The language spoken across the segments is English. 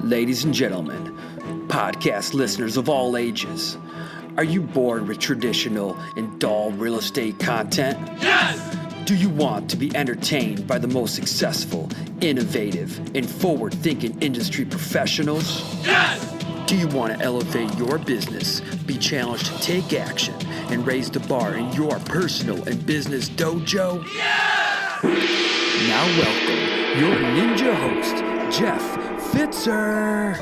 Ladies and gentlemen, podcast listeners of all ages, are you bored with traditional and dull real estate content? Yes! Do you want to be entertained by the most successful, innovative, and forward-thinking industry professionals? Yes! Do you want to elevate your business, be challenged to take action, and raise the bar in your personal and business dojo? Yes! Now welcome your ninja host, Jeff Fitzer.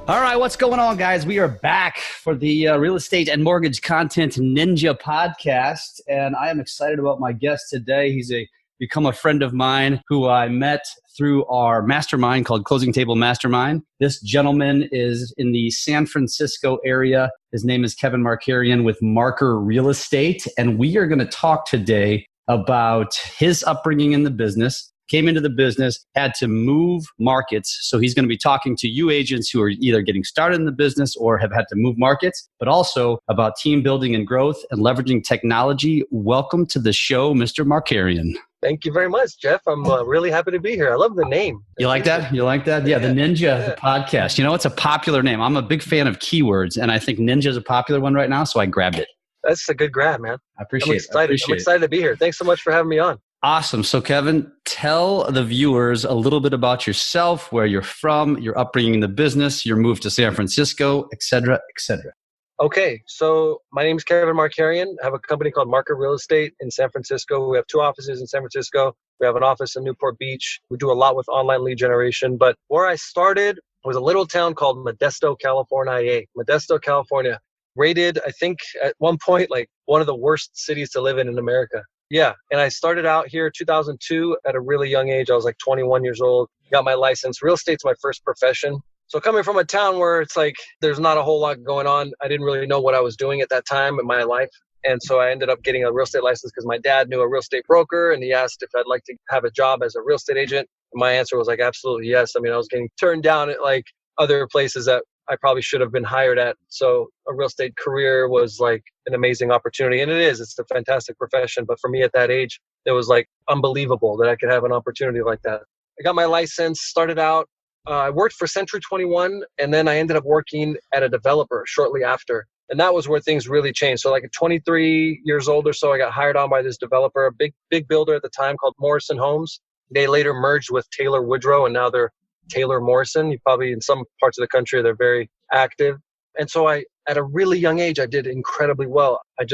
All right, what's going on, guys? We are back for the Real Estate and Mortgage Content Ninja podcast, and I am excited about my guest today. He's become a friend of mine who I met through our mastermind called Closing Table Mastermind. This gentleman is in the San Francisco area. His name is Kevin Markarian with Marker Real Estate, and we are going to talk today about his upbringing in the business. Came into the business, had to move markets. So he's going to be talking to you agents who are either getting started in the business or have had to move markets, but also about team building and growth and leveraging technology. Welcome to the show, Mr. Markarian. Thank you very much, Jeff. I'm really happy to be here. I love the name. You like that? You like that? Yeah, the Ninja podcast. You know, it's a popular name. I'm a big fan of keywords, and I think Ninja is a popular one right now, so I grabbed it. That's a good grab, man. I appreciate it. I'm excited to be here. Thanks so much for having me on. Awesome. So Kevin, tell the viewers a little bit about yourself, where you're from, your upbringing in the business, your move to San Francisco, et cetera, et cetera. Okay. So my name is Kevin Markarian. I have a company called Marker Real Estate in San Francisco. We have 2 offices in San Francisco. We have an office in Newport Beach. We do a lot with online lead generation. But where I started was a little town called Modesto, California. Modesto, California. Rated, I think, at one point, like one of the worst cities to live in America. Yeah. And I started out here 2002 at a really young age. I was like 21 years old, got my license. Real estate's my first profession. So coming from a town where it's like there's not a whole lot going on, I didn't really know what I was doing at that time in my life. And so I ended up getting a real estate license because my dad knew a real estate broker and he asked if I'd like to have a job as a real estate agent. And my answer was like, absolutely yes. I mean, I was getting turned down at like other places that I probably should have been hired at. So a real estate career was like an amazing opportunity. And it's a fantastic profession. But for me at that age, it was like unbelievable that I could have an opportunity like that. I got my license, started out. I worked for Century 21, and then I ended up working at a developer shortly after. And that was where things really changed. So like at 23 years old or so, I got hired on by this developer, a big builder at the time called Morrison Homes. They later merged with Taylor Woodrow, and now they're Taylor Morrison. You probably, in some parts of the country, they're very active. And so at a really young age, I did incredibly well. I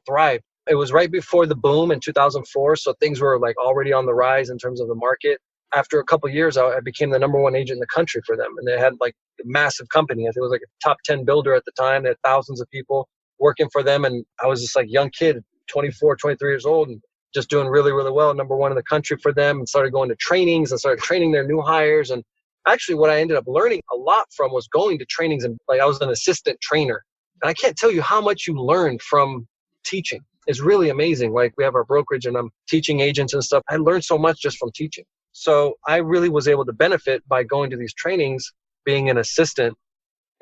thrived. It was right before the boom in 2004. So things were like already on the rise in terms of the market. After a couple of years, I became the number 1 agent in the country for them. And they had like a massive company. I think it was like a top 10 builder at the time. They had thousands of people working for them. And I was just like a young kid, 24, 23 years old, and just doing really, really well. Number 1 in the country for them, and started going to trainings and started training their new hires. And actually, what I ended up learning a lot from was going to trainings, and like I was an assistant trainer. And I can't tell you how much you learn from teaching. It's really amazing. Like we have our brokerage and I'm teaching agents and stuff. I learned so much just from teaching. So I really was able to benefit by going to these trainings, being an assistant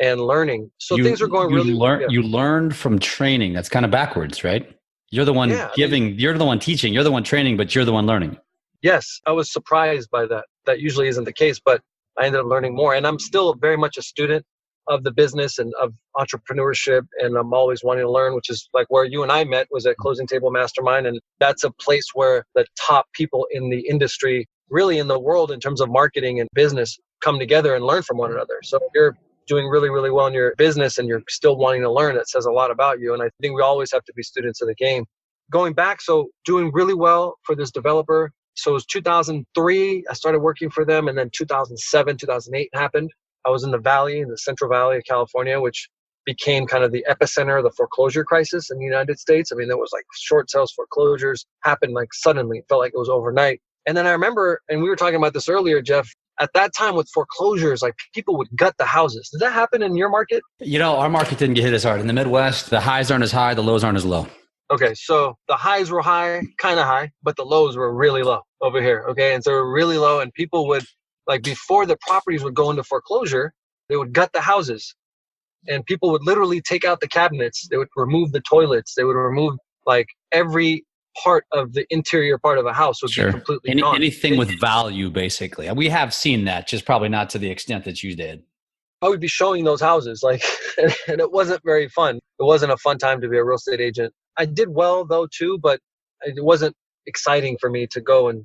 and learning. So things are going really well. You learned from training. That's kind of backwards, right? You're the one giving, you're the one teaching, you're the one training, but you're the one learning. Yes, I was surprised by that. That usually isn't the case, but I ended up learning more. And I'm still very much a student of the business and of entrepreneurship. And I'm always wanting to learn, which is like where you and I met, was at Closing Table Mastermind. And that's a place where the top people in the industry, really in the world in terms of marketing and business, come together and learn from one another. So if you're doing really, really well in your business and you're still wanting to learn, it says a lot about you. And I think we always have to be students of the game. Going back, so doing really well for this developer. So it was 2003, I started working for them, and then 2007, 2008 happened. I was in the valley, in the Central Valley of California, which became kind of the epicenter of the foreclosure crisis in the United States. I mean, there was like short sales foreclosures happened like suddenly. It felt like it was overnight. And then I remember, and we were talking about this earlier, Jeff, at that time with foreclosures, like people would gut the houses. Did that happen in your market? You know, our market didn't get hit as hard. In the Midwest, the highs aren't as high, the lows aren't as low. Okay, so the highs were high, kind of high, but the lows were really low over here. Okay, and so they were really low, and people would, like before the properties would go into foreclosure, they would gut the houses, and people would literally take out the cabinets. They would remove the toilets. They would remove like every part of the interior part of a house would be completely gone. Anything with value, basically. We have seen that, just probably not to the extent that you did. I would be showing those houses, like, and it wasn't very fun. It wasn't a fun time to be a real estate agent. I did well though too, but it wasn't exciting for me to go and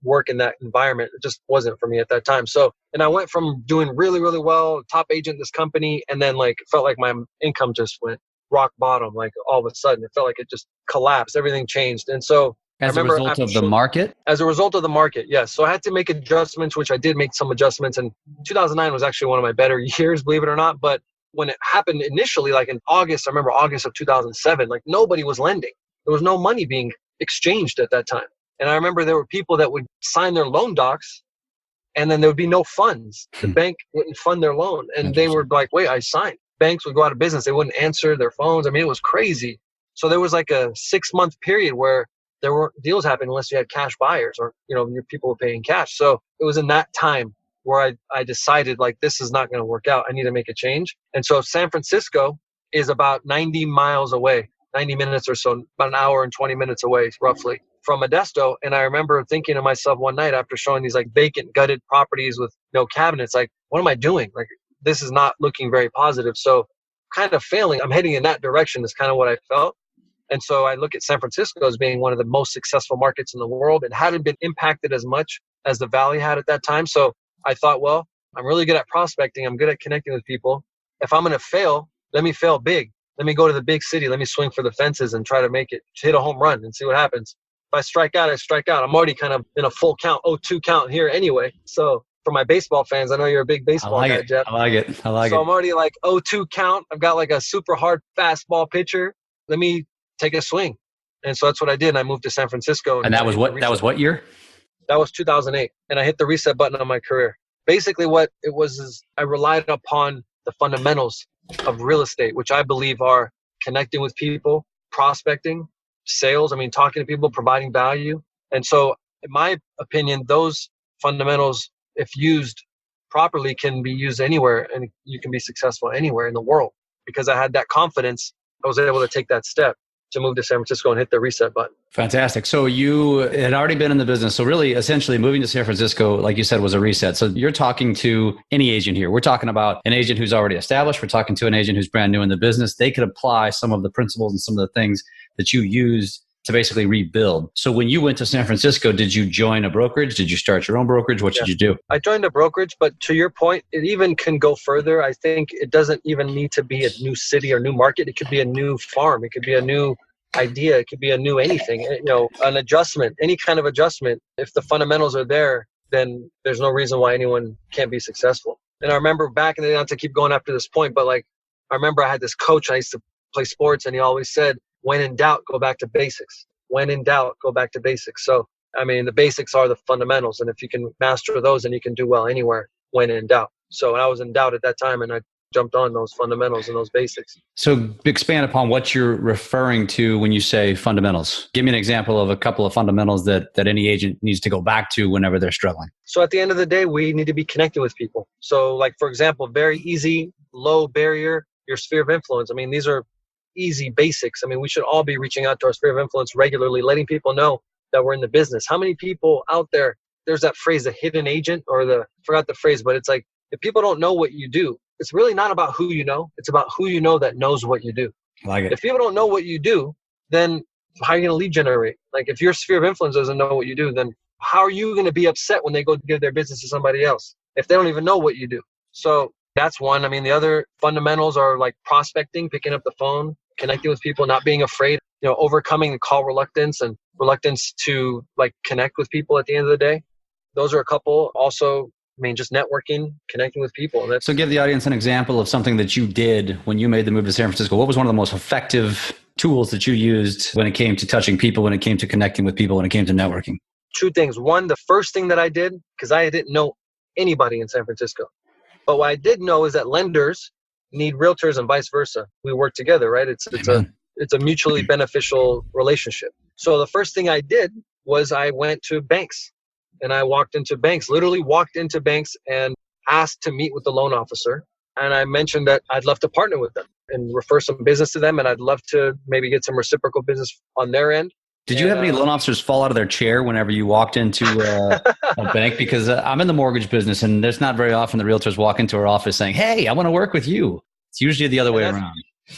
work in that environment. It just wasn't for me at that time. So, and I went from doing really, really well, top agent in this company, and then like felt like my income just went rock bottom. Like all of a sudden, it felt like it just collapsed. Everything changed, and so As a result of the market? As a result of the market, yes. So I had to make adjustments, which I did make some adjustments. And 2009 was actually one of my better years, believe it or not. But when it happened initially, like in August, I remember August of 2007, like nobody was lending. There was no money being exchanged at that time. And I remember there were people that would sign their loan docs and then there would be no funds. The bank wouldn't fund their loan. And they were like, wait, I signed. Banks would go out of business. They wouldn't answer their phones. I mean, it was crazy. So there was like a 6-month period where there weren't deals happening unless you had cash buyers or, your people were paying cash. So it was in that time where I decided like, this is not going to work out. I need to make a change. And so San Francisco is about 90 miles away, 90 minutes or so, about an hour and 20 minutes away roughly from Modesto. And I remember thinking to myself one night after showing these like vacant gutted properties with no cabinets, like, what am I doing? Like, this is not looking very positive. So kind of failing. I'm heading in that direction is kind of what I felt. And so I look at San Francisco as being one of the most successful markets in the world. It hadn't been impacted as much as the Valley had at that time. So I thought, well, I'm really good at prospecting. I'm good at connecting with people. If I'm going to fail, let me fail big. Let me go to the big city. Let me swing for the fences and try to make it, hit a home run and see what happens. If I strike out, I strike out. I'm already kind of in a full count, 0-2 count here anyway. So for my baseball fans, I know you're a big baseball guy, Jeff. I like it. So I'm already like 0-2 count. I've got like a super hard fastball pitcher. Let me take a swing. And so that's what I did. And I moved to San Francisco. And that was what year? That was 2008. And I hit the reset button on my career. Basically what it was is I relied upon the fundamentals of real estate, which I believe are connecting with people, prospecting, sales. I mean, talking to people, providing value. And so in my opinion, those fundamentals, if used properly, can be used anywhere and you can be successful anywhere in the world. Because I had that confidence, I was able to take that step to move to San Francisco and hit the reset button. Fantastic. So you had already been in the business. So really, essentially moving to San Francisco, like you said, was a reset. So you're talking to any agent here. We're talking about an agent who's already established. We're talking to an agent who's brand new in the business. They could apply some of the principles and some of the things that you used to basically rebuild. So when you went to San Francisco, did you join a brokerage? Did you start your own brokerage? What did you do? I joined a brokerage, but to your point, it even can go further. I think it doesn't even need to be a new city or new market. It could be a new farm. It could be a new idea. It could be a new anything, an adjustment, any kind of adjustment. If the fundamentals are there, then there's no reason why anyone can't be successful. And I remember back in the day, not to keep going after this point, but like, I remember I had this coach, I used to play sports, and he always said, when in doubt, go back to basics. When in doubt, go back to basics. So, I mean, the basics are the fundamentals. And if you can master those, then you can do well anywhere when in doubt. So I was in doubt at that time and I jumped on those fundamentals and those basics. So expand upon what you're referring to when you say fundamentals. Give me an example of a couple of fundamentals that any agent needs to go back to whenever they're struggling. So at the end of the day, we need to be connected with people. So like, for example, very easy, low barrier, your sphere of influence. I mean, these are easy basics. I mean, we should all be reaching out to our sphere of influence regularly, letting people know that we're in the business. How many people out there, there's that phrase, the hidden agent, or I forgot the phrase, but it's like, if people don't know what you do, it's really not about who you know. It's about who you know that knows what you do. Like it. If people don't know what you do, then how are you going to lead generate? Like if your sphere of influence doesn't know what you do, then how are you going to be upset when they go give their business to somebody else if they don't even know what you do? So that's one. I mean, the other fundamentals are like prospecting, picking up the phone, connecting with people, not being afraid, overcoming the call reluctance and reluctance to like connect with people at the end of the day. Those are a couple. Also, I mean, just networking, connecting with people. So give the audience an example of something that you did when you made the move to San Francisco. What was one of the most effective tools that you used when it came to touching people, when it came to connecting with people, when it came to networking? Two things. One, the first thing that I did, because I didn't know anybody in San Francisco. But what I did know is that lenders need realtors and vice versa. We work together, right? It's a mutually beneficial relationship. So the first thing I did was I went to banks. And I literally walked into banks and asked to meet with the loan officer. And I mentioned that I'd love to partner with them and refer some business to them. And I'd love to maybe get some reciprocal business on their end. Did you have any loan officers fall out of their chair whenever you walked into a bank? Because I'm in the mortgage business, and there's not very often the realtors walk into our office saying, "Hey, I want to work with you." It's usually the other way around.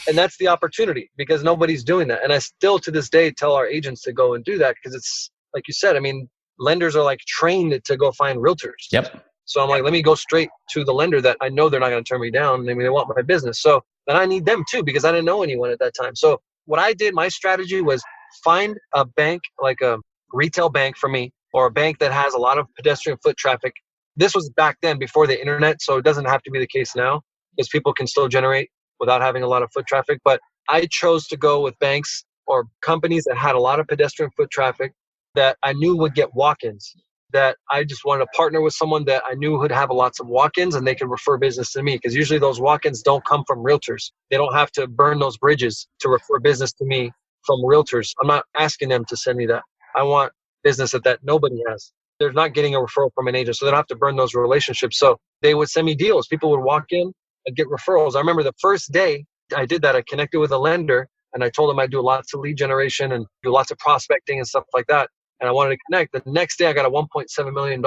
And that's the opportunity, because nobody's doing that. And I still to this day tell our agents to go and do that, because it's like you said, I mean, lenders are like trained to go find realtors. Yep. So I'm like, let me go straight to the lender that I know they're not going to turn me down. I mean, they want my business. So then I need them too, because I didn't know anyone at that time. So what I did, my strategy was find a bank, like a retail bank for me, or a bank that has a lot of pedestrian foot traffic. This was back then before the internet, so it doesn't have to be the case now, because people can still generate without having a lot of foot traffic. But I chose to go with banks or companies that had a lot of pedestrian foot traffic that I knew would get walk-ins, that I just wanted to partner with someone that I knew would have lots of walk-ins and they could refer business to me, because usually those walk-ins don't come from realtors. They don't have to burn those bridges to refer business to me from realtors. I'm not asking them to send me that. I want business that nobody has. They're not getting a referral from an agent, so they don't have to burn those relationships. So they would send me deals. People would walk in and get referrals. I remember the first day I did that, I connected with a lender and I told them I'd do lots of lead generation and do lots of prospecting and stuff like that. And I wanted to connect. The next day I got a $1.7 million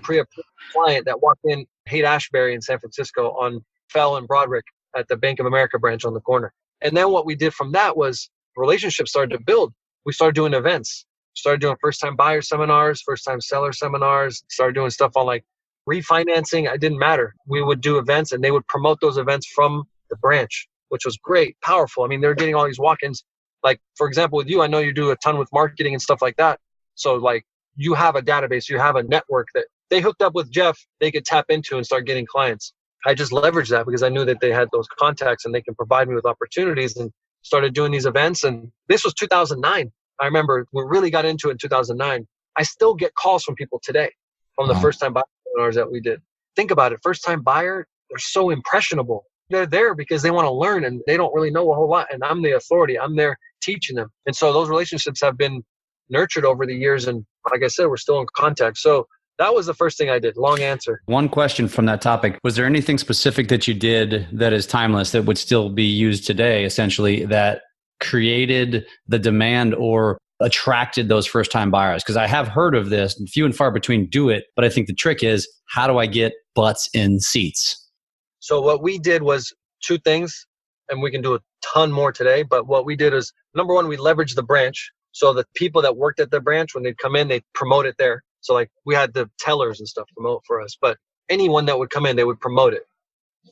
pre-approved client that walked in Haight-Ashbury in San Francisco on Fell and Broderick at the Bank of America branch on the corner. And then what we did from that was relationships started to build. We started doing events, started doing first-time buyer seminars, first-time seller seminars, started doing stuff on like refinancing. It didn't matter. We would do events and they would promote those events from the branch, which was great, powerful. I mean, they're getting all these walk-ins. Like, for example, with you, I know you do a ton with marketing and stuff like that. So like you have a database, you have a network that they hooked up with Jeff, they could tap into and start getting clients. I just leveraged that because I knew that they had those contacts and they can provide me with opportunities, and started doing these events. And this was 2009. I remember we really got into it in 2009. I still get calls from people today from the first-time buyer seminars that we did. Think about it. First-time buyer, they're so impressionable. They're there because they want to learn and they don't really know a whole lot. And I'm the authority. I'm there teaching them. And so those relationships have been nurtured over the years. And like I said, we're still in contact. So that was the first thing I did. Long answer. One question from that topic. Was there anything specific that you did that is timeless that would still be used today, essentially, that created the demand or attracted those first-time buyers? Because I have heard of this, and few and far between do it, but I think the trick is, how do I get butts in seats? So what we did was two things, and we can do a ton more today, but what we did is, number one, we leveraged the branch. So the people that worked at the branch, when they'd come in, they'd promote it there. So like we had the tellers and stuff promote for us, but anyone that would come in, they would promote it.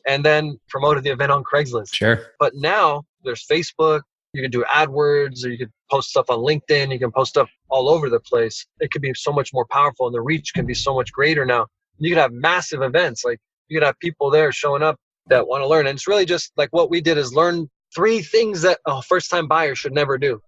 And then promoted the event on Craigslist. Sure. But now there's Facebook, you can do AdWords, or you could post stuff on LinkedIn, you can post stuff all over the place. It could be so much more powerful and the reach can be so much greater now. You could have massive events, like you could have people there showing up that want to learn. And it's really just like what we did is learn 3 things that a first-time buyer should never do,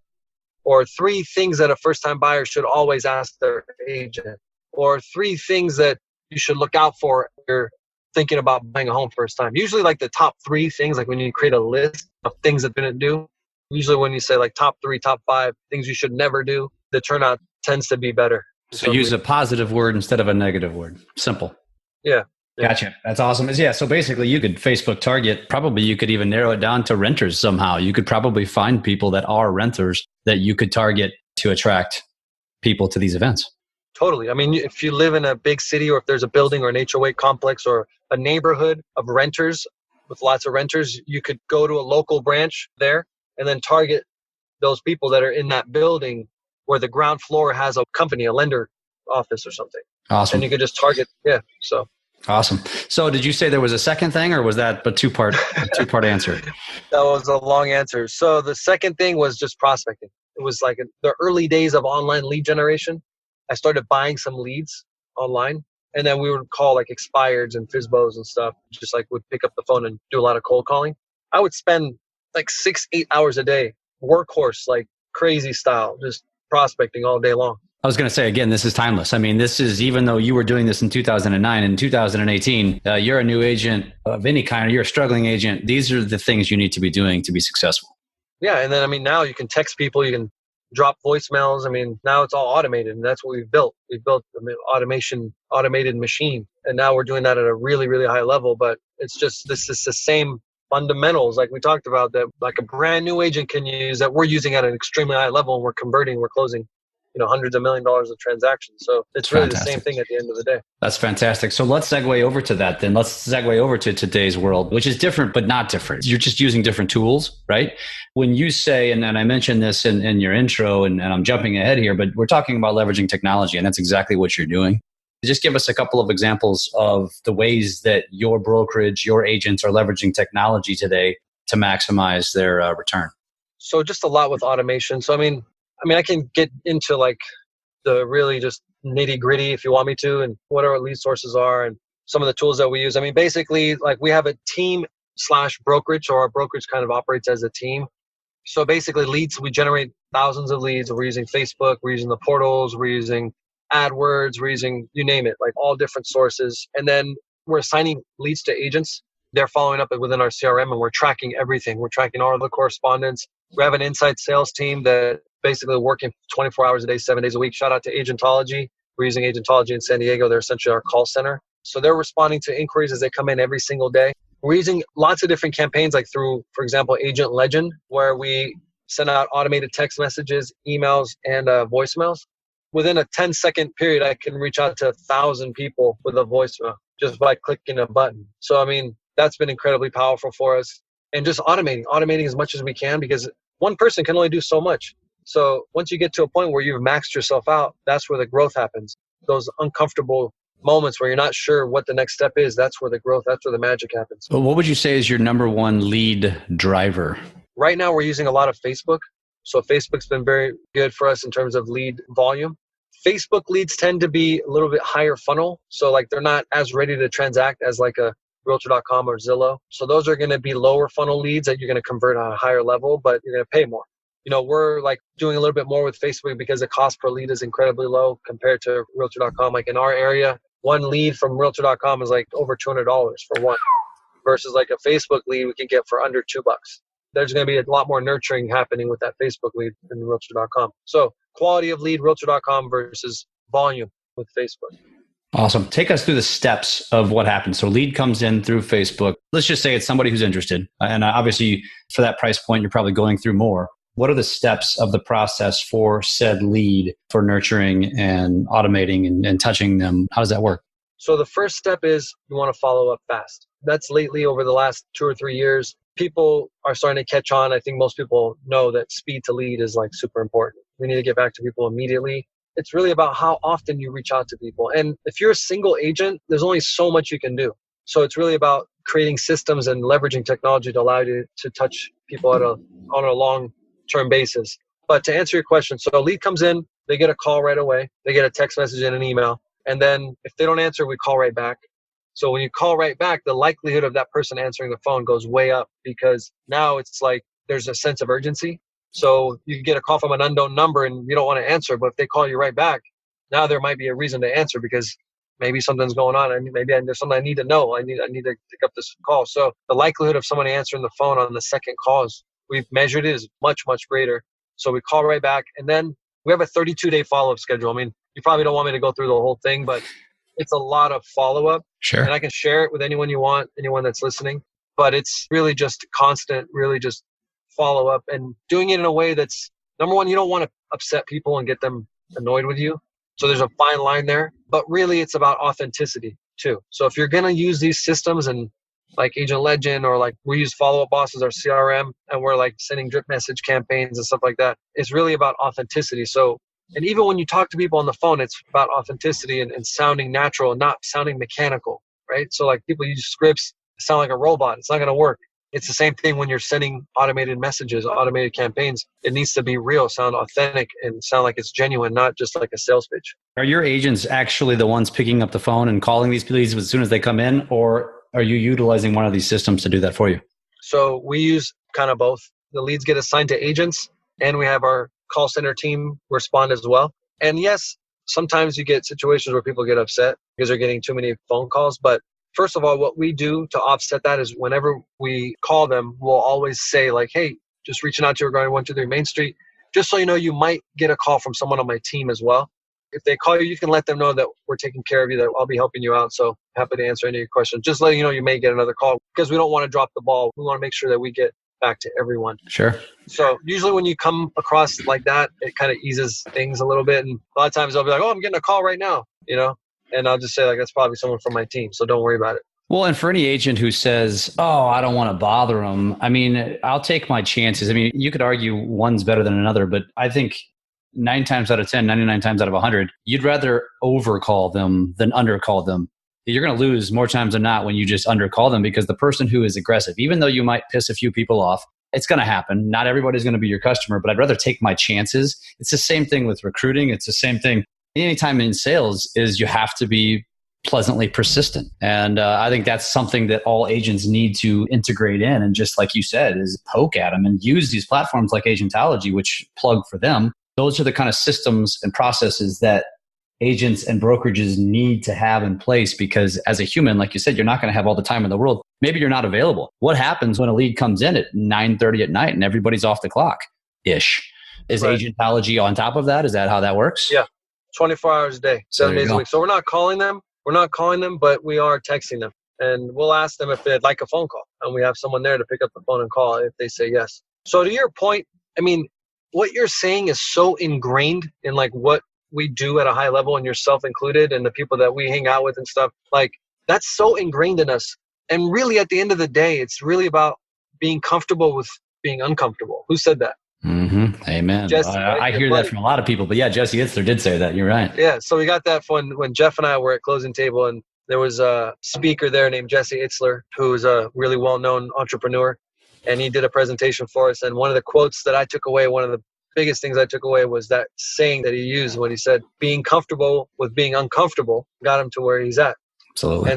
or 3 things that a first-time buyer should always ask their agent, or 3 things that you should look out for if you're thinking about buying a home first time. Usually like the top 3 things, like when you create a list of things that didn't do, usually when you say like top 3, top 5 things you should never do, the turnout tends to be better. So use a positive word instead of a negative word. Simple. Yeah. Gotcha. That's awesome. Yeah. So basically you could Facebook target, probably you could even narrow it down to renters somehow. You could probably find people that are renters that you could target to attract people to these events. Totally. I mean, if you live in a big city, or if there's a building or an HOA complex or a neighborhood of renters with lots of renters, you could go to a local branch there and then target those people that are in that building where the ground floor has a company, a lender office or something. Awesome. And you could just target. Yeah. So. Awesome. So did you say there was a second thing, or was that a two-part answer? That was a long answer. So the second thing was just prospecting. It was like in the early days of online lead generation. I started buying some leads online, and then we would call like expireds and FSBOs and stuff. Just like would pick up the phone and do a lot of cold calling. I would spend like 6-8 hours a day, workhorse, like crazy style, just prospecting all day long. I was going to say, again, this is timeless. I mean, this is, even though you were doing this in 2009 and 2018, you're a new agent of any kind, or you're a struggling agent. These are the things you need to be doing to be successful. Yeah. And then, I mean, now you can text people, you can drop voicemails. I mean, now it's all automated, and that's what we've built. We've built an automated machine. And now we're doing that at a really, really high level, but it's just, this is the same fundamentals, like we talked about, that like a brand new agent can use that we're using at an extremely high level, and we're closing, hundreds of $millions of transactions. So it's really the same thing at the end of the day. That's fantastic. So let's segue over to that then. Let's segue over to today's world, which is different, but not different. You're just using different tools, right? When you say, and I mentioned this in your intro, and I'm jumping ahead here, but we're talking about leveraging technology, and that's exactly what you're doing. Just give us a couple of examples of the ways that your brokerage, your agents are leveraging technology today to maximize their return. So just a lot with automation. So, I mean, I can get into like the really just nitty gritty if you want me to, and what our lead sources are and some of the tools that we use. I mean, basically, like we have a team / brokerage, or our brokerage kind of operates as a team. So basically leads, we generate thousands of leads. We're using Facebook, we're using the portals, we're using AdWords, we're using, you name it, like all different sources. And then we're assigning leads to agents. They're following up within our CRM, and we're tracking everything. We're tracking all of the correspondence. We have an inside sales team that basically working 24 hours a day, 7 days a week. Shout out to Agentology. We're using Agentology in San Diego. They're essentially our call center. So they're responding to inquiries as they come in every single day. We're using lots of different campaigns, like through, for example, Agent Legend, where we send out automated text messages, emails, and voicemails. Within a 10-second period, I can reach out to 1,000 people with a voicemail just by clicking a button. So, I mean, that's been incredibly powerful for us. And just automating as much as we can, because one person can only do so much. So once you get to a point where you've maxed yourself out, that's where the growth happens. Those uncomfortable moments where you're not sure what the next step is, that's where the growth, that's where the magic happens. Well, what would you say is your number one lead driver? Right now, we're using a lot of Facebook. So Facebook's been very good for us in terms of lead volume. Facebook leads tend to be a little bit higher funnel. So like they're not as ready to transact as like a Realtor.com or Zillow. So those are going to be lower funnel leads that you're going to convert on a higher level, but you're going to pay more. We're like doing a little bit more with Facebook because the cost per lead is incredibly low compared to Realtor.com. Like in our area, one lead from Realtor.com is like over $200 for one, versus like a Facebook lead we can get for under $2. There's going to be a lot more nurturing happening with that Facebook lead than Realtor.com. So quality of lead, Realtor.com versus volume with Facebook. Awesome. Take us through the steps of what happens. So lead comes in through Facebook. Let's just say it's somebody who's interested. And obviously for that price point, you're probably going through more. What are the steps of the process for said lead for nurturing and automating and touching them? How does that work? So the first step is you want to follow up fast. That's lately over the last 2 or 3 years, people are starting to catch on. I think most people know that speed to lead is like super important. We need to get back to people immediately. It's really about how often you reach out to people. And if you're a single agent, there's only so much you can do. So it's really about creating systems and leveraging technology to allow you to touch people on a long-term basis. But to answer your question, so a lead comes in, they get a call right away. They get a text message and an email. And then if they don't answer, we call right back. So when you call right back, the likelihood of that person answering the phone goes way up, because now it's like there's a sense of urgency. So you get a call from an unknown number and you don't want to answer, but if they call you right back, now there might be a reason to answer, because maybe something's going on. And maybe there's something I need to know. I need to pick up this call. So the likelihood of somebody answering the phone on the second call, we've measured it, is much, much greater. So we call right back. And then we have a 32-day follow-up schedule. I mean, you probably don't want me to go through the whole thing, but it's a lot of follow-up. Sure. And I can share it with anyone you want, anyone that's listening. But it's really just constant, really just follow up, and doing it in a way that's, number one, you don't want to upset people and get them annoyed with you. So there's a fine line there. But really, it's about authenticity too. So if you're going to use these systems, and like Agent Legend, or like we use Follow Up Boss as our CRM, and we're like sending drip message campaigns and stuff like that, it's really about authenticity. So, and even when you talk to people on the phone, it's about authenticity and sounding natural and not sounding mechanical, right? So like people use scripts, sound like a robot. It's not going to work. It's the same thing when you're sending automated messages, automated campaigns. It needs to be real, sound authentic, and sound like it's genuine, not just like a sales pitch. Are your agents actually the ones picking up the phone and calling these leads as soon as they come in, or are you utilizing one of these systems to do that for you? So we use kind of both. The leads get assigned to agents, and we have our call center team respond as well. And yes, sometimes you get situations where people get upset because they're getting too many phone calls. But first of all, what we do to offset that is whenever we call them, we'll always say like, hey, just reaching out to you regarding 123 Main Street. Just so you know, you might get a call from someone on my team as well. If they call you, you can let them know that we're taking care of you, that I'll be helping you out. So happy to answer any of your questions. Just letting you know you may get another call because we don't want to drop the ball. We want to make sure that we get back to everyone. Sure. So usually when you come across like that, it kind of eases things a little bit. And a lot of times I'll be like, oh, I'm getting a call right now, and I'll just say like, that's probably someone from my team. So don't worry about it. Well, and for any agent who says, oh, I don't want to bother them, I mean, I'll take my chances. I mean, you could argue one's better than another, but I think 9 times out of 10, 99 times out of 100, you'd rather overcall them than undercall them. You're going to lose more times than not when you just undercall them, because the person who is aggressive, even though you might piss a few people off, it's going to happen. Not everybody's going to be your customer, but I'd rather take my chances. It's the same thing with recruiting. It's the same thing anytime in sales is you have to be pleasantly persistent. And I think that's something that all agents need to integrate in. And just like you said, is poke at them and use these platforms like Agentology, which plug for them. Those are the kind of systems and processes that agents and brokerages need to have in place, because as a human, like you said, you're not going to have all the time in the world. Maybe you're not available. What happens when a lead comes in at 9:30 at night and everybody's off the clock-ish? Is Right. Agentology on top of that? Is that how that works? Yeah. 24 hours a day, 7 days a week. So we're not calling them. But we are texting them. And we'll ask them if they'd like a phone call. And we have someone there to pick up the phone and call if they say yes. So to your point, I mean, what you're saying is so ingrained in like what we do at a high level, and yourself included, and the people that we hang out with and stuff. Like, that's so ingrained in us. And really, at the end of the day, it's really about being comfortable with being uncomfortable. Who said that? Mm-hmm. Amen. Jesse, right? I hear that from a lot of people, but yeah, Jesse Itzler did say that. You're right. Yeah. So we got that when Jeff and I were at closing table, and there was a speaker there named Jesse Itzler, who is a really well-known entrepreneur, and he did a presentation for us. And one of the quotes that I took away, one of the biggest things I took away, was that saying that he used when he said, being comfortable with being uncomfortable got him to where he's at. Absolutely.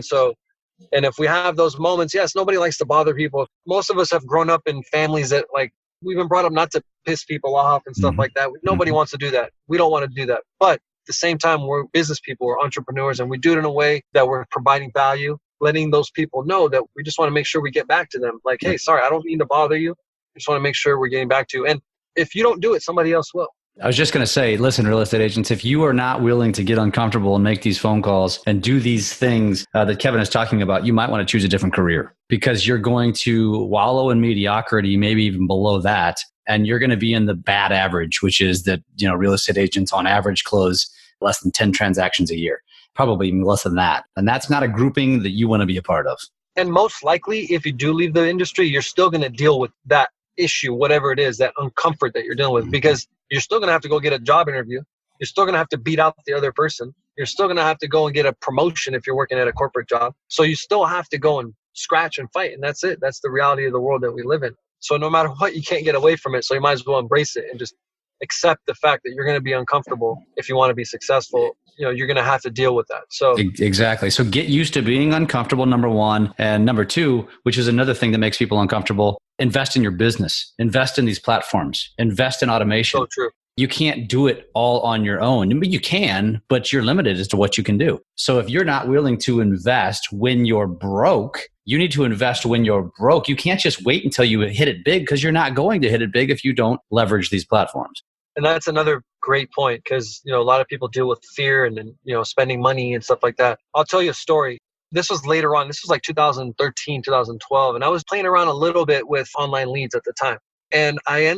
And if we have those moments, yes, nobody likes to bother people. Most of us have grown up in families that, like, we've been brought up not to piss people off and stuff like that. Nobody wants to do that. We don't want to do that. But at the same time, we're business people, we're entrepreneurs, and we do it in a way that we're providing value, letting those people know that we just want to make sure we get back to them. Like, hey, sorry, I don't mean to bother you. I just want to make sure we're getting back to you. And if you don't do it, somebody else will. I was just going to say, listen, real estate agents, if you are not willing to get uncomfortable and make these phone calls and do these things that Kevin is talking about, you might want to choose a different career, because you're going to wallow in mediocrity, maybe even below that. And you're going to be in the bad average, which is that, real estate agents on average close less than 10 transactions a year, probably even less than that. And that's not a grouping that you want to be a part of. And most likely, if you do leave the industry, you're still going to deal with that issue, whatever it is, that uncomfort that you're dealing with, because you're still going to have to go get a job interview. You're still going to have to beat out the other person. You're still going to have to go and get a promotion if you're working at a corporate job. So you still have to go and scratch and fight. And that's it. That's the reality of the world that we live in. So no matter what, you can't get away from it. So you might as well embrace it and just accept the fact that you're going to be uncomfortable. If you want to be successful, you're going to have to deal with that. So exactly. So get used to being uncomfortable, number one. And number two, which is another thing that makes people uncomfortable, invest in your business, invest in these platforms, invest in automation. So true. You can't do it all on your own. You can, but you're limited as to what you can do. So if you're not willing to invest when you're broke, you need to invest when you're broke. You can't just wait until you hit it big, because you're not going to hit it big if you don't leverage these platforms. And that's another great point, because, a lot of people deal with fear and spending money and stuff like that. I'll tell you a story. This was later on. This was like 2013, 2012. And I was playing around a little bit with online leads at the time. And I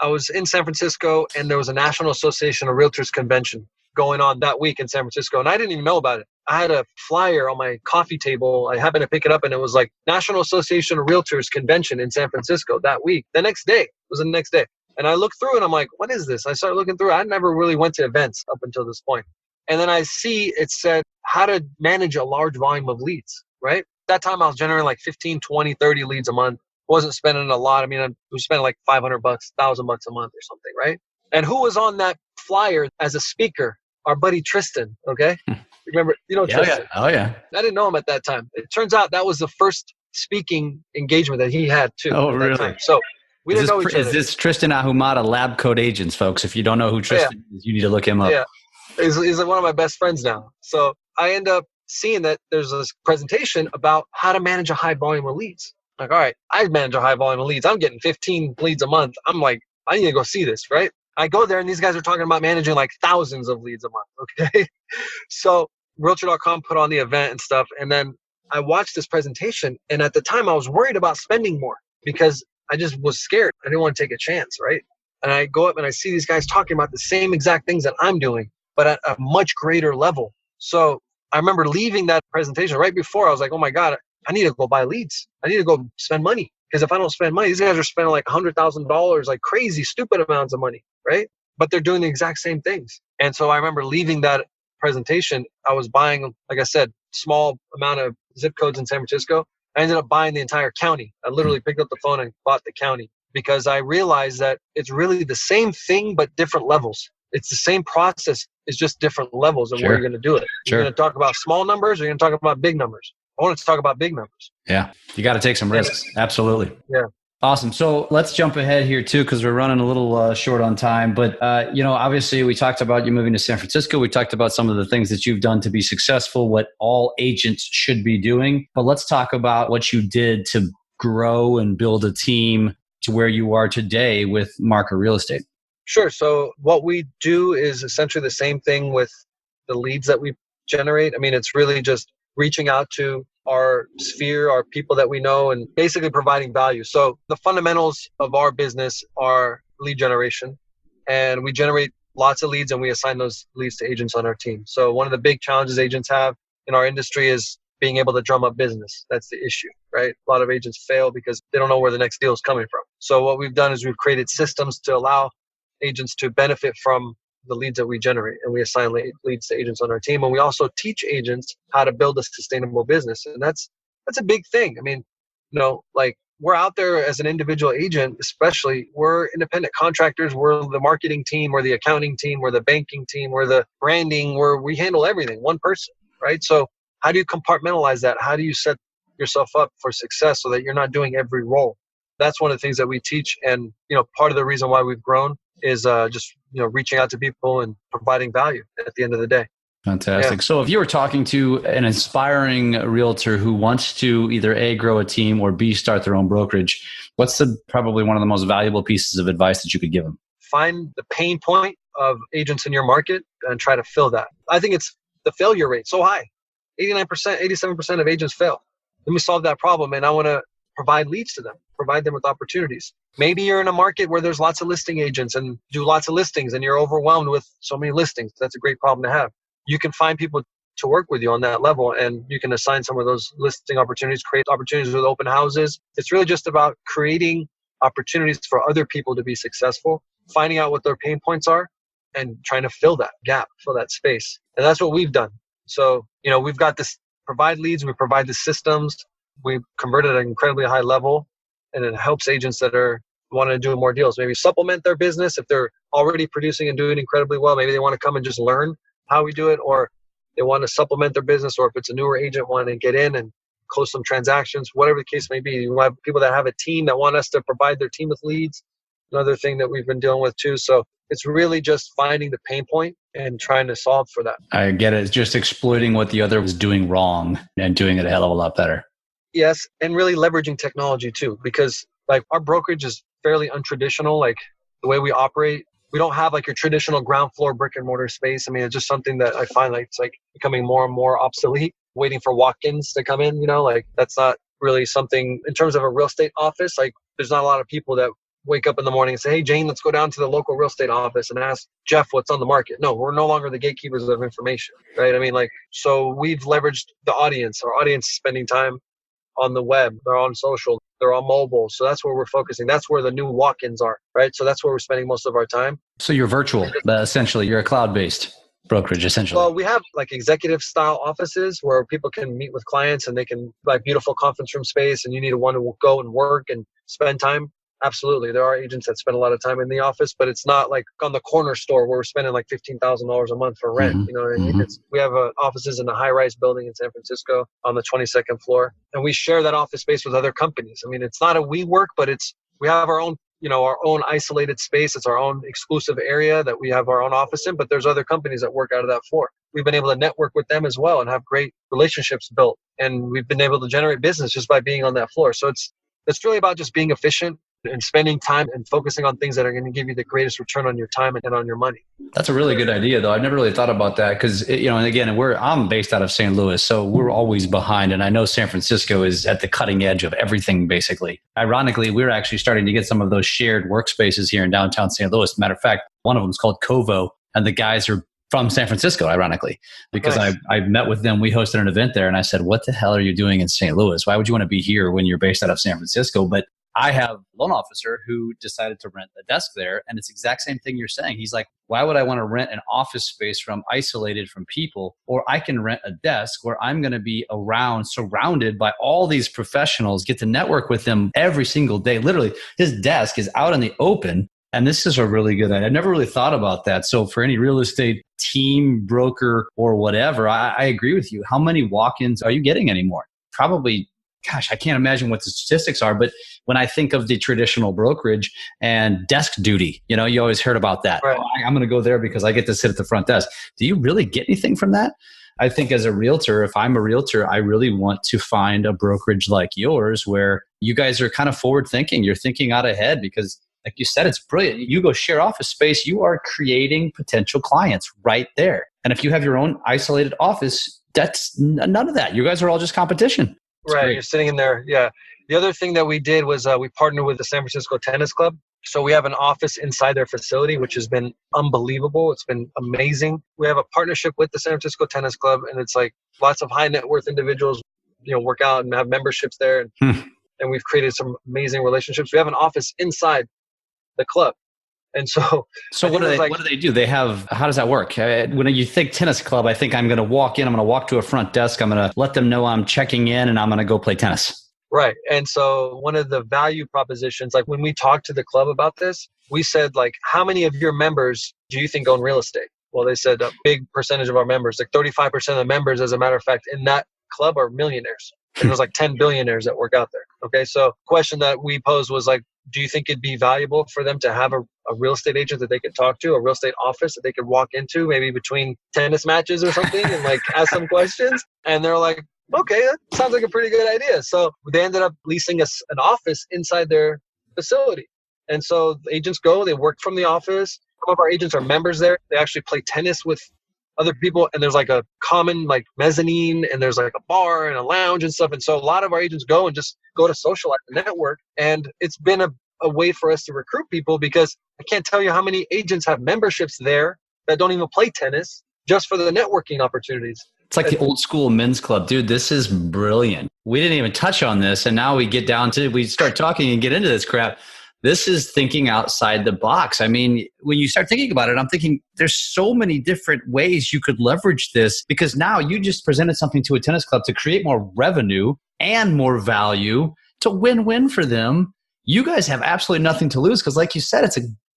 was in San Francisco, and there was a National Association of Realtors convention going on that week in San Francisco. And I didn't even know about it. I had a flyer on my coffee table. I happened to pick it up, and it was like National Association of Realtors convention in San Francisco that week. The next day, it was the next day. And I looked through, and I'm like, what is this? I started looking through. I never really went to events up until this point. And then I see it said how to manage a large volume of leads, right? At that time, I was generating like 15, 20, 30 leads a month. Wasn't spending a lot. I mean, I was spending like $500, $1,000 a month or something, right? And who was on that flyer as a speaker? Our buddy Tristan, okay? Remember, Tristan. Oh, yeah. I didn't know him at that time. It turns out that was the first speaking engagement that he had too. Oh, at really? that time. So we didn't know each other. Is this Tristan Ahumada, Lab Coat Agents, folks? If you don't know who Tristan is, you need to look him up. Yeah, he's like one of my best friends now. So I end up seeing that there's this presentation about how to manage a high volume of leads. Like, all right, I manage a high volume of leads. I'm getting 15 leads a month. I'm like, I need to go see this, right? I go there and these guys are talking about managing like thousands of leads a month. Okay. So Realtor.com put on the event and stuff. And then I watched this presentation. And at the time I was worried about spending more because I just was scared. I didn't want to take a chance. Right. And I go up and I see these guys talking about the same exact things that I'm doing, but at a much greater level. So I remember leaving that presentation right before. I was like, oh my God, I need to go buy leads. I need to go spend money. Because if I don't spend money, these guys are spending like $100,000, like crazy, stupid amounts of money, right? But they're doing the exact same things. And so I remember leaving that presentation. I was buying, like I said, small amount of zip codes in San Francisco. I ended up buying the entire county. I literally picked up the phone and bought the county because I realized that it's really the same thing, but different levels. It's the same process. It's just different levels of where you're going to do it. You're going to talk about small numbers or you're going to talk about big numbers. I want to talk about big numbers. Yeah. You got to take some risks. Absolutely. Yeah. Awesome. So let's jump ahead here too, because we're running a little short on time. But, obviously we talked about you moving to San Francisco. We talked about some of the things that you've done to be successful, what all agents should be doing. But let's talk about what you did to grow and build a team to where you are today with Marker Real Estate. Sure. So what we do is essentially the same thing with the leads that we generate. I mean, it's really just reaching out to our sphere, our people that we know, and basically providing value. So the fundamentals of our business are lead generation, and we generate lots of leads and we assign those leads to agents on our team. So one of the big challenges agents have in our industry is being able to drum up business. That's the issue, right? A lot of agents fail because they don't know where the next deal is coming from. So what we've done is we've created systems to allow agents to benefit from the leads that we generate, and we assign leads to agents on our team. And we also teach agents how to build a sustainable business. And that's a big thing. I mean, like we're out there as an individual agent, especially we're independent contractors. We're the marketing team, we're the accounting team, we're the banking team, we're the branding, we handle everything, one person, right? So how do you compartmentalize that? How do you set yourself up for success so that you're not doing every role? That's one of the things that we teach. And, part of the reason why we've grown is just reaching out to people and providing value at the end of the day. Fantastic. Yeah. So if you were talking to an aspiring realtor who wants to either A, grow a team, or B, start their own brokerage, what's probably one of the most valuable pieces of advice that you could give them? Find the pain point of agents in your market and try to fill that. I think it's the failure rate so high. 89%, 87% of agents fail. Let me solve that problem, and I want to provide leads to them, provide them with opportunities. Maybe you're in a market where there's lots of listing agents and do lots of listings and you're overwhelmed with so many listings. That's a great problem to have. You can find people to work with you on that level, and you can assign some of those listing opportunities, create opportunities with open houses. It's really just about creating opportunities for other people to be successful, finding out what their pain points are and trying to fill that gap, fill that space. And that's what we've done. So, we've got this provide leads, we provide the systems, we convert at an incredibly high level, and it helps agents that want to do more deals. Maybe supplement their business if they're already producing and doing incredibly well. Maybe they want to come and just learn how we do it, or they want to supplement their business, or if it's a newer agent wanting to get in and close some transactions, whatever the case may be. You have people that have a team that want us to provide their team with leads. Another thing that we've been dealing with too. So it's really just finding the pain point and trying to solve for that. I get it. It's just exploiting what the other was doing wrong and doing it a hell of a lot better. Yes, and really leveraging technology too, because like our brokerage is fairly untraditional. Like the way we operate, we don't have like your traditional ground floor brick and mortar space. I mean, it's just something that I find like it's like becoming more and more obsolete, waiting for walk-ins to come in, like that's not really something in terms of a real estate office. Like there's not a lot of people that wake up in the morning and say, hey, Jane, let's go down to the local real estate office and ask Jeff what's on the market. No, we're no longer the gatekeepers of information, right? I mean, like, so we've leveraged the audience. Our audience is spending time on the web, they're on social, they're on mobile. So that's where we're focusing. That's where the new walk-ins are, right? So that's where we're spending most of our time. So you're virtual, essentially. You're a cloud-based brokerage, essentially. Well, we have like executive style offices where people can meet with clients and they can like beautiful conference room space, and you need to want to go and work and spend time. Absolutely. There are agents that spend a lot of time in the office, but it's not like on the corner store where we're spending like $15,000 a month for rent. Mm-hmm. You know what I mean? We have offices in a high-rise building in San Francisco on the 22nd floor, and we share that office space with other companies. I mean, it's not a WeWork, but we have our own, our own isolated space. It's our own exclusive area that we have our own office in, but there's other companies that work out of that floor. We've been able to network with them as well and have great relationships built, and we've been able to generate business just by being on that floor. So it's really about just being efficient, and spending time and focusing on things that are going to give you the greatest return on your time and on your money. That's a really good idea, though. I've never really thought about that because, and again, I'm based out of St. Louis, so we're always behind. And I know San Francisco is at the cutting edge of everything, basically. Ironically, we're actually starting to get some of those shared workspaces here in downtown St. Louis. Matter of fact, one of them is called Kovo, and the guys are from San Francisco, ironically, because nice. I met with them. We hosted an event there, and I said, what the hell are you doing in St. Louis? Why would you want to be here when you're based out of San Francisco? But I have a loan officer who decided to rent a desk there, and it's the exact same thing you're saying. He's like, why would I want to rent an office space isolated from people? Or I can rent a desk where I'm going to be around, surrounded by all these professionals, get to network with them every single day. Literally, his desk is out in the open. And this is a really good idea. I never really thought about that. So for any real estate team, broker, or whatever, I agree with you. How many walk-ins are you getting anymore? Probably, gosh, I can't imagine what the statistics are. But when I think of the traditional brokerage and desk duty, you always heard about that. Right. Oh, I'm going to go there because I get to sit at the front desk. Do you really get anything from that? I think as a realtor, if I'm a realtor, I really want to find a brokerage like yours where you guys are kind of forward thinking. You're thinking out ahead because, like you said, it's brilliant. You go share office space, you are creating potential clients right there. And if you have your own isolated office, that's none of that. You guys are all just competition. It's right. great. You're sitting in there. Yeah. The other thing that we did was we partnered with the San Francisco Tennis Club. So we have an office inside their facility, which has been unbelievable. It's been amazing. We have a partnership with the San Francisco Tennis Club, and it's like lots of high net worth individuals, work out and have memberships there. And we've created some amazing relationships. We have an office inside the club. And so what do they do? How does that work? When you think tennis club, I think I'm going to walk in, I'm going to walk to a front desk, I'm going to let them know I'm checking in, and I'm going to go play tennis. Right. And so one of the value propositions, like when we talked to the club about this, we said, like, how many of your members do you think own real estate? Well, they said a big percentage of our members, like 35% of the members, as a matter of fact, in that club are millionaires. And there's like 10 billionaires that work out there. Okay. So question that we posed was like, do you think it'd be valuable for them to have a real estate agent that they could talk to, a real estate office that they could walk into maybe between tennis matches or something and like ask some questions? And they're like, okay, that sounds like a pretty good idea. So they ended up leasing us an office inside their facility. And so the agents go, they work from the office. Some of our agents are members there. They actually play tennis with other people. And there's like a common like mezzanine, and there's like a bar and a lounge and stuff. And so a lot of our agents go and just go to socialize and network. And it's been a way for us to recruit people, because I can't tell you how many agents have memberships there that don't even play tennis just for the networking opportunities. It's like the old school men's club. Dude, this is brilliant. We didn't even touch on this. And now we start talking and get into this crap. This is thinking outside the box. I mean, when you start thinking about it, I'm thinking there's so many different ways you could leverage this, because now you just presented something to a tennis club to create more revenue and more value. It's a win-win for them. You guys have absolutely nothing to lose, because like you said,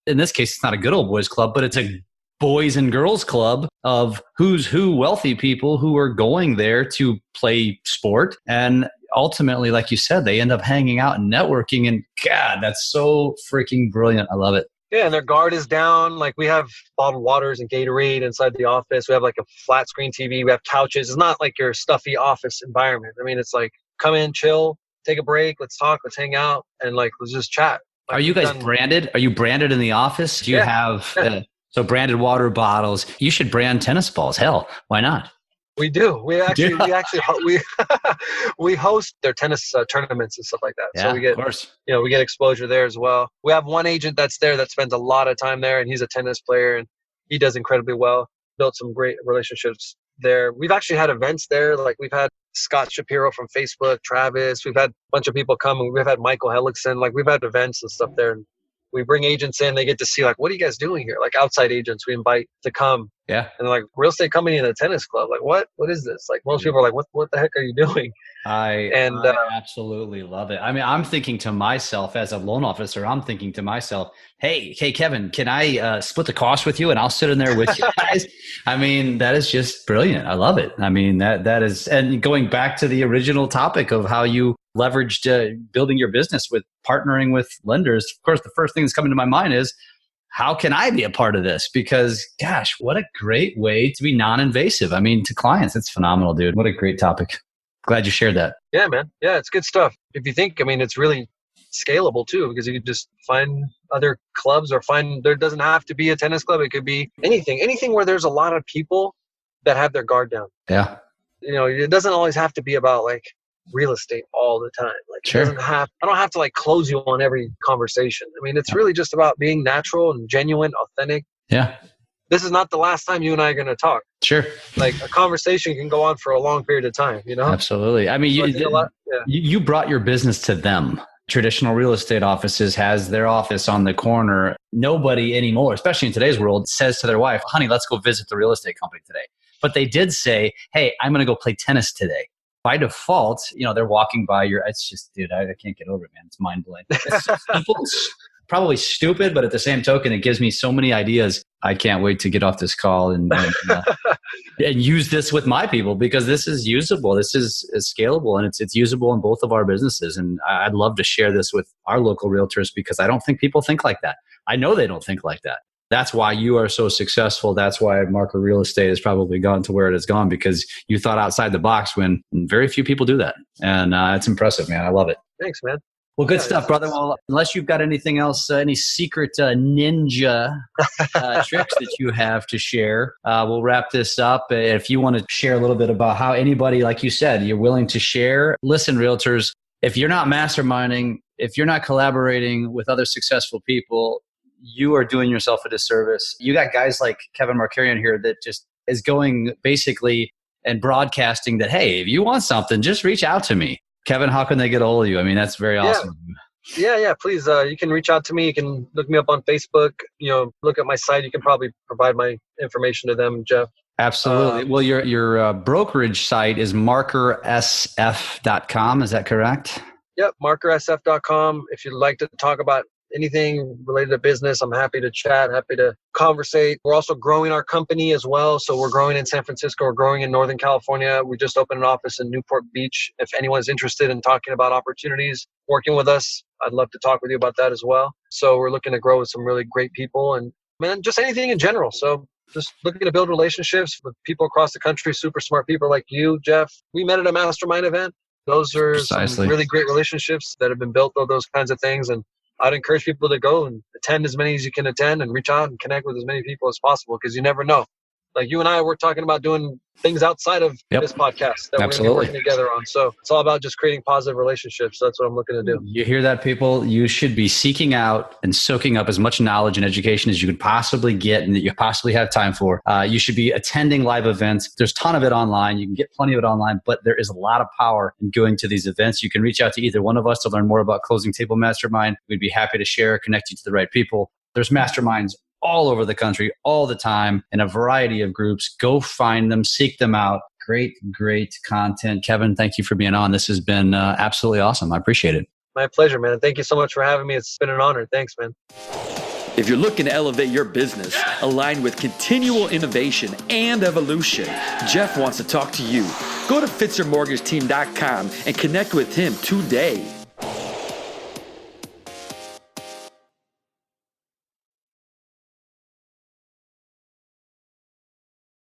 in this case, it's not a good old boys club, but it's a boys and girls club of who's who wealthy people who are going there to play sport. And ultimately, like you said, they end up hanging out and networking. And God, that's so freaking brilliant. I love it. Yeah, and their guard is down. Like, we have bottled waters and Gatorade inside the office. We have like a flat screen TV. We have couches. It's not like your stuffy office environment. I mean, it's like, come in, chill, take a break, let's talk, let's hang out, and like, let's just chat. Like, are you guys branded? Are you branded in the office? Do you have so branded water bottles? You should brand tennis balls. Hell, why not? We do. We host their tennis tournaments and stuff like that. Yeah, so we get, of course. We get exposure there as well. We have one agent that's there that spends a lot of time there, and he's a tennis player, and he does incredibly well. Built some great relationships there. We've actually had events there. Like, we've had Scott Shapiro from Facebook, Travis. We've had a bunch of people come, and we've had Michael Hellickson. Like, we've had events and stuff there. And we bring agents in, they get to see, like, what are you guys doing here? Like, outside agents we invite to come. Yeah. And like, real estate company in a tennis club. Like, what is this? Like, most people are like, what the heck are you doing? I absolutely love it. I mean, I'm thinking to myself as a loan officer, I'm thinking to myself, hey, Kevin, can I split the cost with you, and I'll sit in there with you guys? I mean, that is just brilliant. I love it. I mean, that is, and going back to the original topic of how you leveraged building your business with partnering with lenders. Of course, the first thing that's coming to my mind is, how can I be a part of this? Because, gosh, what a great way to be non-invasive. I mean, to clients, it's phenomenal, dude. What a great topic. Glad you shared that. Yeah, man. Yeah, it's good stuff. If you think, I mean, it's scalable too, because you can just find other clubs there doesn't have to be a tennis club. It could be anything where there's a lot of people that have their guard down. Yeah. It doesn't always have to be about like real estate all the time. Like Sure. I don't have to like close you on every conversation. I mean, it's really just about being natural and genuine, authentic. Yeah. This is not the last time you and I are going to talk. Sure. Like a conversation can go on for a long period of time, Absolutely. I mean, you brought your business to them. Traditional real estate offices has their office on the corner. Nobody anymore, especially in today's world, says to their wife, honey, let's go visit the real estate company today. But they did say, hey, I'm going to go play tennis today. By default, they're walking by it's just, dude, I can't get over it, man. It's mind blowing. It's so simple. It's probably stupid, but at the same token, it gives me so many ideas. I can't wait to get off this call and use this with my people, because this is usable. This is scalable, and it's usable in both of our businesses. And I'd love to share this with our local realtors, because I don't think people think like that. I know they don't think like that. That's why you are so successful. That's why Marker Real Estate has probably gone to where it has gone, because you thought outside the box when very few people do that. And it's impressive, man. I love it. Thanks, man. Well, good stuff, brother. Well, unless you've got anything else, any secret ninja tricks that you have to share, we'll wrap this up. If you want to share a little bit about how anybody, like you said, you're willing to share. Listen, realtors, if you're not masterminding, if you're not collaborating with other successful people, you are doing yourself a disservice. You got guys like Kevin Markarian here that just is going basically and broadcasting that, hey, if you want something, just reach out to me. Kevin, how can they get a hold of you? I mean, that's very awesome. Yeah. Please, you can reach out to me. You can look me up on Facebook. Look at my site. You can probably provide my information to them, Jeff. Absolutely. Well, your brokerage site is markersf.com. Is that correct? Yep, markersf.com. If you'd like to talk about anything related to business, I'm happy to chat, happy to conversate. We're also growing our company as well. So we're growing in San Francisco. We're growing in Northern California. We just opened an office in Newport Beach. If anyone's interested in talking about opportunities, working with us, I'd love to talk with you about that as well. So we're looking to grow with some really great people and just anything in general. So just looking to build relationships with people across the country, super smart people like you, Jeff. We met at a mastermind event. Those are some really great relationships that have been built on those kinds of things. And I'd encourage people to go and attend as many as you can attend and reach out and connect with as many people as possible, because you never know. Like you and I, we're talking about doing things outside of this podcast that we're going to be working together on. So it's all about just creating positive relationships. That's what I'm looking to do. You hear that, people? You should be seeking out and soaking up as much knowledge and education as you could possibly get and that you possibly have time for. You should be attending live events. There's a ton of it online. You can get plenty of it online, but there is a lot of power in going to these events. You can reach out to either one of us to learn more about Closing Table Mastermind. We'd be happy to share, connect you to the right people. There's masterminds all over the country, all the time, in a variety of groups. Go find them, seek them out. Great content. Kevin, thank you for being on. This has been absolutely awesome. I appreciate it. My pleasure, man. Thank you so much for having me. It's been an honor. Thanks, man. If you're looking to elevate your business, aligned with continual innovation and evolution, Jeff wants to talk to you. Go to FitzerMortgageTeam.com and connect with him today.